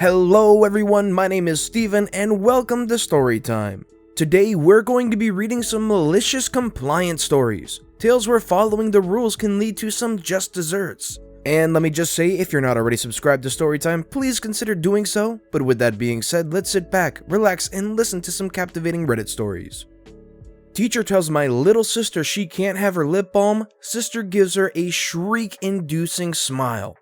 Hello everyone, my name is Steven and welcome to Storytime. Today we're going to be reading some malicious compliance stories. Tales where following the rules can lead to some just desserts. And let me just say, if you're not already subscribed to Storytime, please consider doing so. But with that being said, let's sit back, relax, and listen to some captivating Reddit stories. Teacher tells my little sister she can't have her lip balm. Sister gives her a shriek-inducing smile.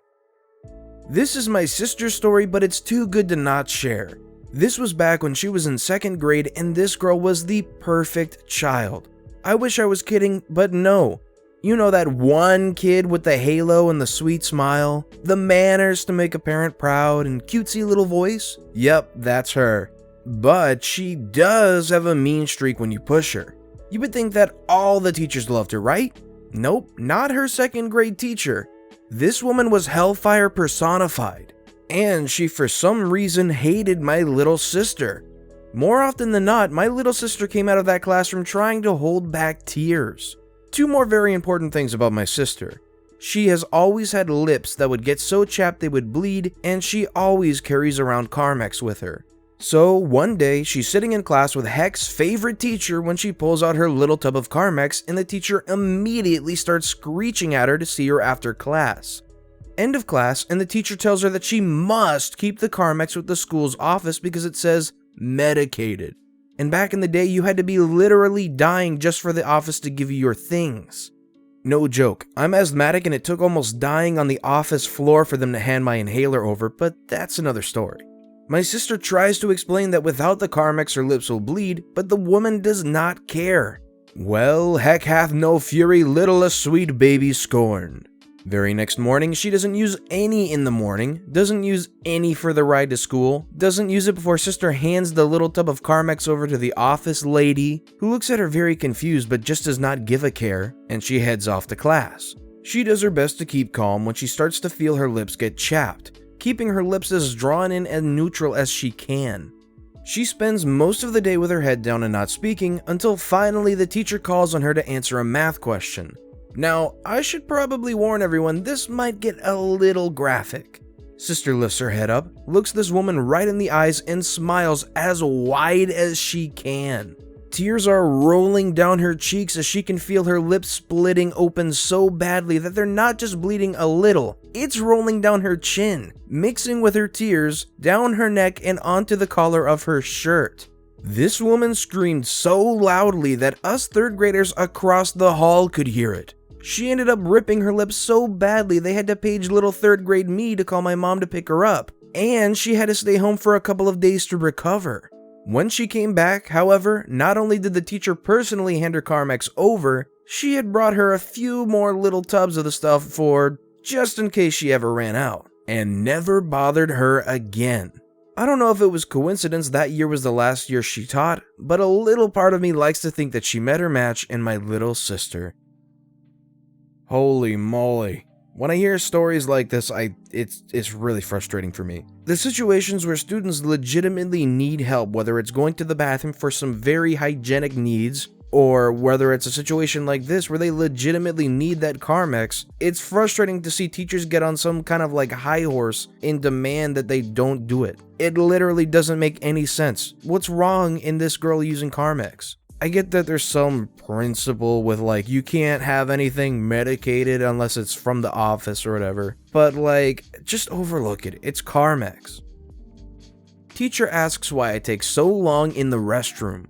This is my sister's story, but it's too good to not share. This was back when she was in 2nd grade and this girl was the perfect child. I wish I was kidding, but no. You know that one kid with the halo and the sweet smile, the manners to make a parent proud and cutesy little voice? Yep, that's her. But she does have a mean streak when you push her. You would think that all the teachers loved her, right? Nope, not her 2nd grade teacher. This woman was hellfire personified, and she for some reason hated my little sister. More often than not, my little sister came out of that classroom trying to hold back tears. Two more very important things about my sister. She has always had lips that would get so chapped they would bleed, and she always carries around Carmex with her. So one day, she's sitting in class with Heck's favorite teacher when she pulls out her little tub of Carmex and the teacher immediately starts screeching at her to see her after class. End of class, and the teacher tells her that she must keep the Carmex with the school's office because it says medicated. And back in the day, you had to be literally dying just for the office to give you your things. No joke, I'm asthmatic and it took almost dying on the office floor for them to hand my inhaler over, but that's another story. My sister tries to explain that without the Carmex her lips will bleed, but the woman does not care. Well, Heck hath no fury, little a sweet baby scorned. Very next morning, she doesn't use any in the morning, doesn't use any for the ride to school, doesn't use it before sister hands the little tub of Carmex over to the office lady, who looks at her very confused but just does not give a care, and she heads off to class. She does her best to keep calm when she starts to feel her lips get chapped, keeping her lips as drawn in and neutral as she can. She spends most of the day with her head down and not speaking until finally the teacher calls on her to answer a math question. Now, I should probably warn everyone this might get a little graphic. Sister lifts her head up, looks this woman right in the eyes and smiles as wide as she can. Tears are rolling down her cheeks as she can feel her lips splitting open so badly that they're not just bleeding a little, it's rolling down her chin, mixing with her tears, down her neck and onto the collar of her shirt. This woman screamed so loudly that us 3rd graders across the hall could hear it. She ended up ripping her lips so badly they had to page little 3rd grade me to call my mom to pick her up, and she had to stay home for a couple of days to recover. When she came back, however, not only did the teacher personally hand her Carmex over, she had brought her a few more little tubs of the stuff for just in case she ever ran out, and never bothered her again. I don't know if it was coincidence that year was the last year she taught, but a little part of me likes to think that she met her match in my little sister. Holy moly. When I hear stories like this, it's really frustrating for me. The situations where students legitimately need help, whether it's going to the bathroom for some very hygienic needs, or whether it's a situation like this where they legitimately need that Carmex, it's frustrating to see teachers get on some kind of high horse and demand that they don't do it. It literally doesn't make any sense. What's wrong in this girl using Carmex? I get that there's some principle with you can't have anything medicated unless it's from the office or whatever, but just overlook it. It's Carmex. Teacher asks why I take so long in the restroom.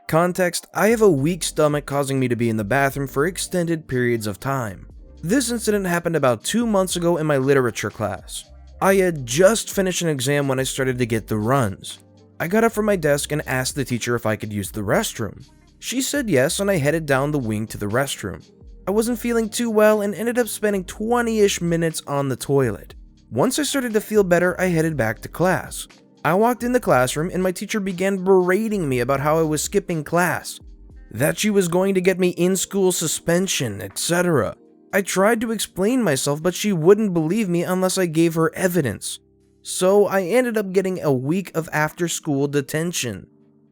Context: I have a weak stomach causing me to be in the bathroom for extended periods of time. This incident happened about 2 months ago in my literature class. I had just finished an exam when I started to get the runs. I got up from my desk and asked the teacher if I could use the restroom. She said yes, and I headed down the wing to the restroom. I wasn't feeling too well and ended up spending 20-ish minutes on the toilet. Once I started to feel better, I headed back to class. I walked in the classroom and my teacher began berating me about how I was skipping class, that she was going to get me in-school suspension, etc. I tried to explain myself, but she wouldn't believe me unless I gave her evidence. So I ended up getting a week of after-school detention.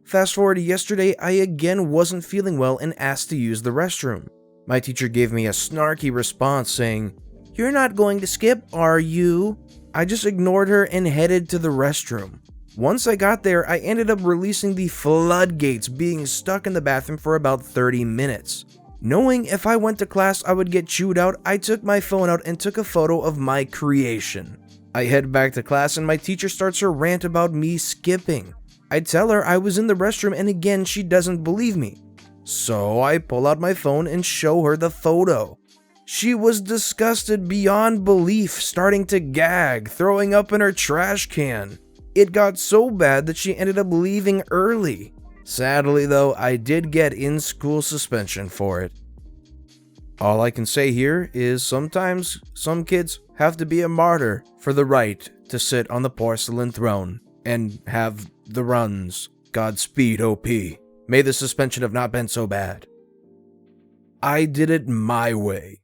Fast forward to yesterday, I again wasn't feeling well and asked to use the restroom. My teacher gave me a snarky response saying, "You're not going to skip, are you?" I just ignored her and headed to the restroom. Once I got there, I ended up releasing the floodgates, being stuck in the bathroom for about 30 minutes. Knowing if I went to class I would get chewed out, I took my phone out and took a photo of my creation. I head back to class and my teacher starts her rant about me skipping. I tell her I was in the restroom and again she doesn't believe me. So I pull out my phone and show her the photo. She was disgusted beyond belief, starting to gag, throwing up in her trash can. It got so bad that she ended up leaving early. Sadly though, I did get in-school suspension for it. All I can say here is sometimes some kids have to be a martyr for the right to sit on the porcelain throne and have the runs. Godspeed, OP. May the suspension have not been so bad. I did it my way.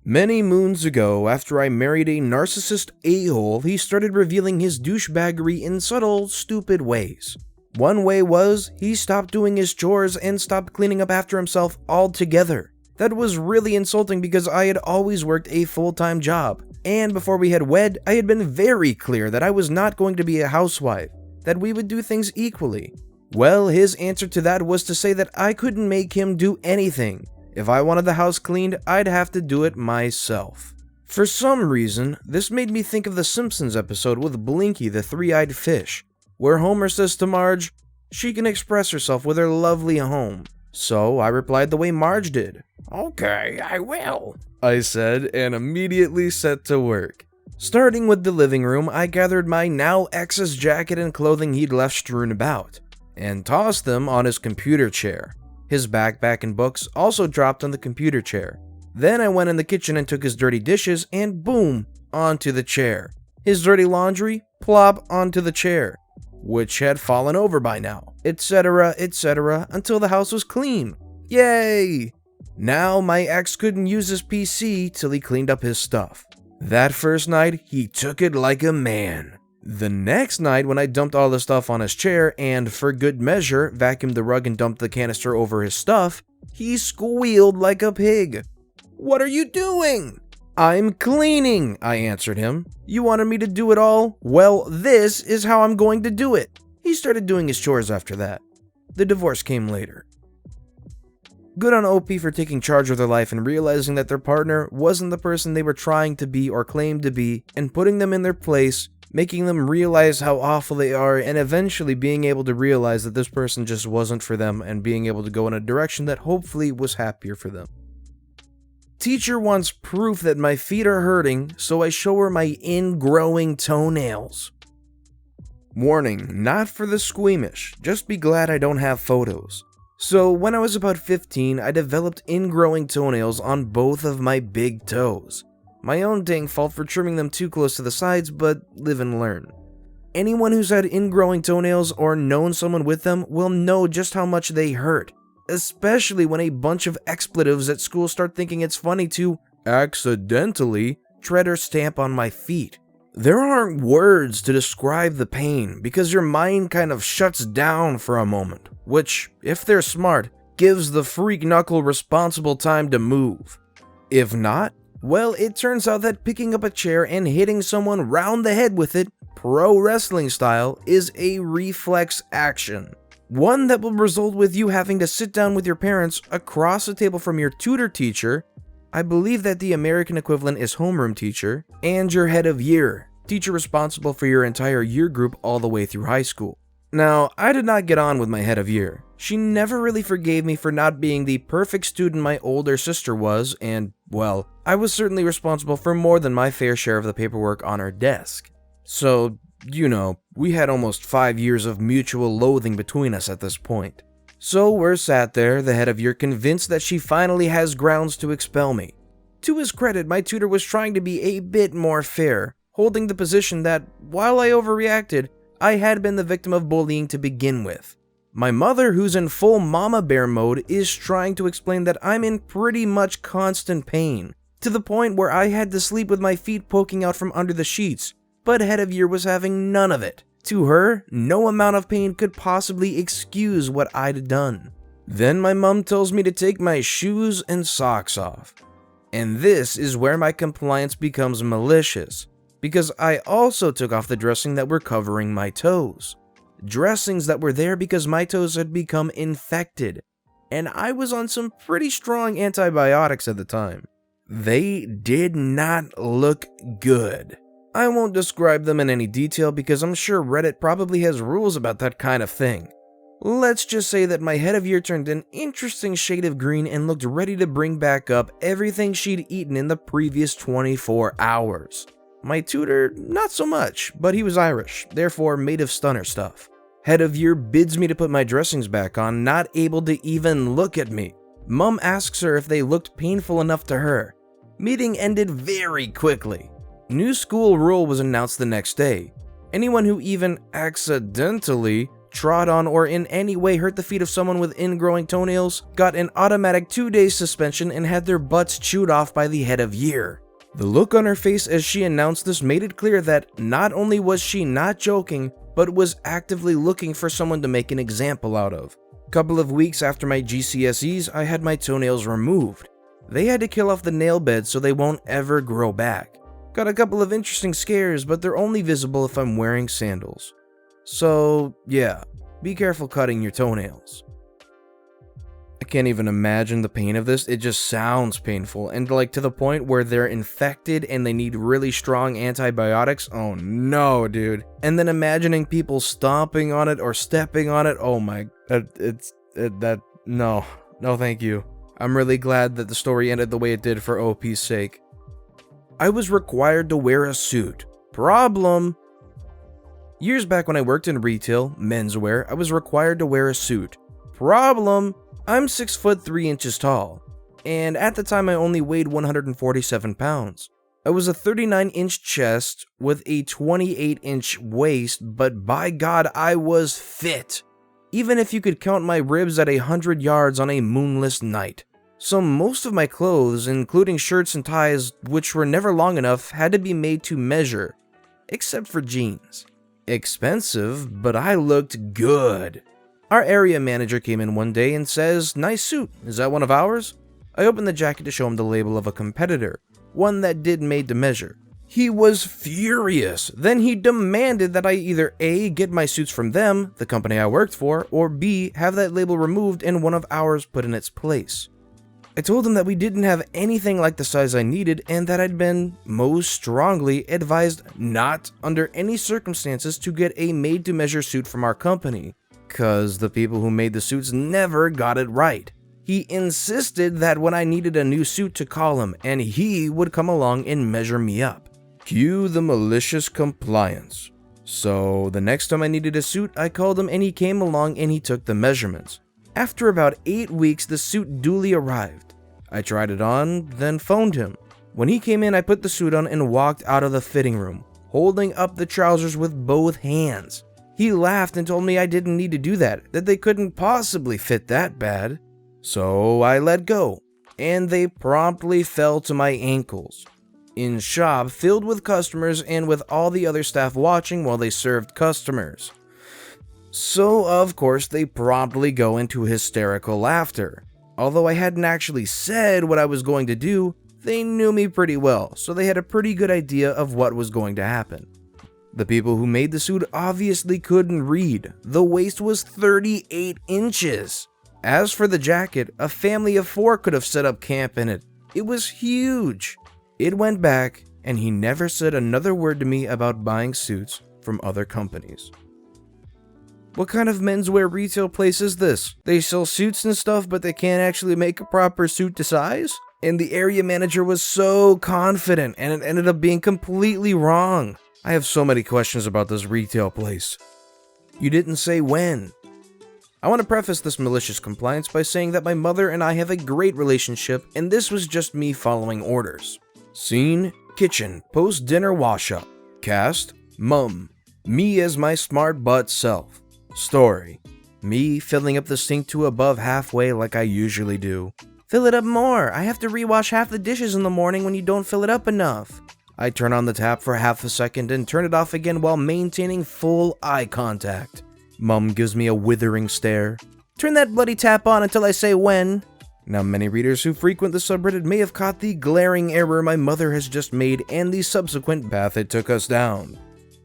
Many moons ago, after I married a narcissist a-hole, he started revealing his douchebaggery in subtle, stupid ways. One way was, he stopped doing his chores and stopped cleaning up after himself altogether. That was really insulting because I had always worked a full-time job, and before we had wed, I had been very clear that I was not going to be a housewife, that we would do things equally. Well, his answer to that was to say that I couldn't make him do anything. If I wanted the house cleaned, I'd have to do it myself. For some reason, this made me think of the Simpsons episode with Blinky the three-eyed fish, where Homer says to Marge, she can express herself with her lovely home. So I replied the way Marge did. Okay, I will, I said, and immediately set to work. Starting with the living room, I gathered my now ex's jacket and clothing he'd left strewn about, and tossed them on his computer chair. His backpack and books also dropped on the computer chair. Then I went in the kitchen and took his dirty dishes and boom, onto the chair. His dirty laundry, plop onto the chair, which had fallen over by now, etc., etc., until the house was clean. Yay! Now my ex couldn't use his PC till he cleaned up his stuff. That first night, he took it like a man. The next night, when I dumped all the stuff on his chair and, for good measure, vacuumed the rug and dumped the canister over his stuff, he squealed like a pig. What are you doing? I'm cleaning, I answered him. You wanted me to do it all? Well, this is how I'm going to do it. He started doing his chores after that. The divorce came later. Good on OP for taking charge of their life and realizing that their partner wasn't the person they were trying to be or claimed to be, and putting them in their place, making them realize how awful they are, and eventually being able to realize that this person just wasn't for them and being able to go in a direction that hopefully was happier for them. Teacher wants proof that my feet are hurting, so I show her my ingrowing toenails. Warning, not for the squeamish, just be glad I don't have photos. So when I was about 15, I developed ingrowing toenails on both of my big toes. My own dang fault for trimming them too close to the sides, but live and learn. Anyone who's had ingrowing toenails or known someone with them will know just how much they hurt, especially when a bunch of expletives at school start thinking it's funny to accidentally tread or stamp on my feet. There aren't words to describe the pain because your mind kind of shuts down for a moment, which, if they're smart, gives the freak knuckle responsible time to move. If not, well, it turns out that picking up a chair and hitting someone round the head with it, pro wrestling style, is a reflex action. One that will result with you having to sit down with your parents across the table from your tutor teacher, I believe that the American equivalent is homeroom teacher, and your head of year, teacher responsible for your entire year group all the way through high school. Now, I did not get on with my head of year. She never really forgave me for not being the perfect student my older sister was, and, well, I was certainly responsible for more than my fair share of the paperwork on her desk. So, you know, we had almost 5 years of mutual loathing between us at this point. So we're sat there, the head of year, convinced that she finally has grounds to expel me. To his credit, my tutor was trying to be a bit more fair, holding the position that, while I overreacted, I had been the victim of bullying to begin with. My mother, who's in full mama bear mode, is trying to explain that I'm in pretty much constant pain, to the point where I had to sleep with my feet poking out from under the sheets, but head of year was having none of it. To her, no amount of pain could possibly excuse what I'd done. Then my mom tells me to take my shoes and socks off. And this is where my compliance becomes malicious. because I also took off the dressing that were covering my toes. Dressings that were there because my toes had become infected, and I was on some pretty strong antibiotics at the time. They did not look good. I won't describe them in any detail because I'm sure Reddit probably has rules about that kind of thing. Let's just say that my head of year turned an interesting shade of green and looked ready to bring back up everything she'd eaten in the previous 24 hours. My tutor, not so much, but he was Irish, therefore made of stunner stuff. Head of year bids me to put my dressings back on, not able to even look at me. Mum asks her if they looked painful enough to her. Meeting ended very quickly. New school rule was announced the next day. Anyone who even accidentally trod on or in any way hurt the feet of someone with ingrowing toenails got an automatic 2-day suspension and had their butts chewed off by the head of year. The look on her face as she announced this made it clear that not only was she not joking, but was actively looking for someone to make an example out of. A couple of weeks after my GCSEs, I had my toenails removed. They had to kill off the nail bed so they won't ever grow back. Got a couple of interesting scares, but they're only visible if I'm wearing sandals. So yeah, be careful cutting your toenails. I can't even imagine the pain of this. It just sounds painful, and like to the point where they're infected and they need really strong antibiotics. Oh no, dude. And then imagining people stomping on it or stepping on it. Oh my, no thank you. I'm really glad that the story ended the way it did for OP's sake. I was required to wear a suit. Problem. Years back when I worked in retail, menswear, I was required to wear a suit. Problem. I'm 6 foot 3 inches tall, and at the time I only weighed 147 pounds. I was a 39-inch chest with a 28-inch waist, but by God, I was fit. Even if you could count my ribs at 100 yards on a moonless night. So most of my clothes, including shirts and ties, which were never long enough, had to be made to measure, except for jeans. Expensive, but I looked good. Our area manager came in one day and says, "Nice suit, is that one of ours?" I opened the jacket to show him the label of a competitor, one that did made to measure. He was furious. Then he demanded that I either A, get my suits from them, the company I worked for, or B, have that label removed and one of ours put in its place. I told him that we didn't have anything like the size I needed and that I'd been most strongly advised not under any circumstances to get a made-to-measure suit from our company. Cause the people who made the suits never got it right. He insisted that when I needed a new suit to call him and he would come along and measure me up. Cue the malicious compliance. So the next time I needed a suit, I called him and he came along and he took the measurements. After about 8 weeks, the suit duly arrived. I tried it on, then phoned him. When he came in, I put the suit on and walked out of the fitting room, holding up the trousers with both hands. He laughed and told me I didn't need to do that they couldn't possibly fit that bad. So I let go, and they promptly fell to my ankles. In shop filled with customers and with all the other staff watching while they served customers. So of course they promptly go into hysterical laughter. Although I hadn't actually said what I was going to do, they knew me pretty well, so they had a pretty good idea of what was going to happen. The people who made the suit obviously couldn't read. The waist was 38 inches. As for the jacket, a family of 4 could have set up camp in it. It was huge. It went back, and he never said another word to me about buying suits from other companies. What kind of menswear retail place is this? They sell suits and stuff, but they can't actually make a proper suit to size? And the area manager was so confident, and it ended up being completely wrong. I have so many questions about this retail place. You didn't say when. I want to preface this malicious compliance by saying that my mother and I have a great relationship, and this was just me following orders. Scene, kitchen, post-dinner wash-up. Cast, Mum. Me as my smart butt self. Story, me filling up the sink to above halfway like I usually do. Fill it up more. I have to rewash half the dishes in the morning when you don't fill it up enough. I turn on the tap for half a second and turn it off again while maintaining full eye contact. Mum gives me a withering stare. Turn that bloody tap on until I say when. Now, many readers who frequent the subreddit may have caught the glaring error my mother has just made and the subsequent path it took us down.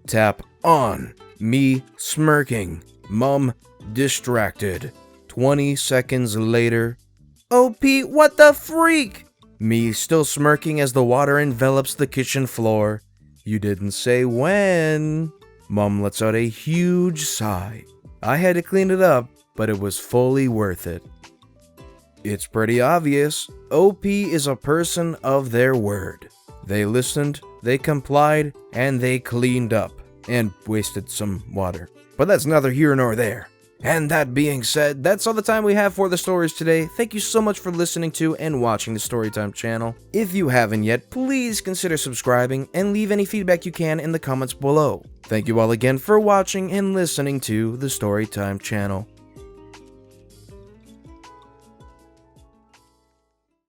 Tap on. Me smirking. Mom distracted. 20 seconds later. OP, what the freak? Me still smirking as the water envelops the kitchen floor. You didn't say when. Mom lets out a huge sigh. I had to clean it up, but it was fully worth it. It's pretty obvious. OP is a person of their word. They listened, they complied, and they cleaned up. And wasted some water. But that's neither here nor there. And that being said, that's all the time we have for the stories today. Thank you so much for listening to and watching the Storytime channel. If you haven't yet, please consider subscribing and leave any feedback you can in the comments below. Thank you all again for watching and listening to the Storytime channel.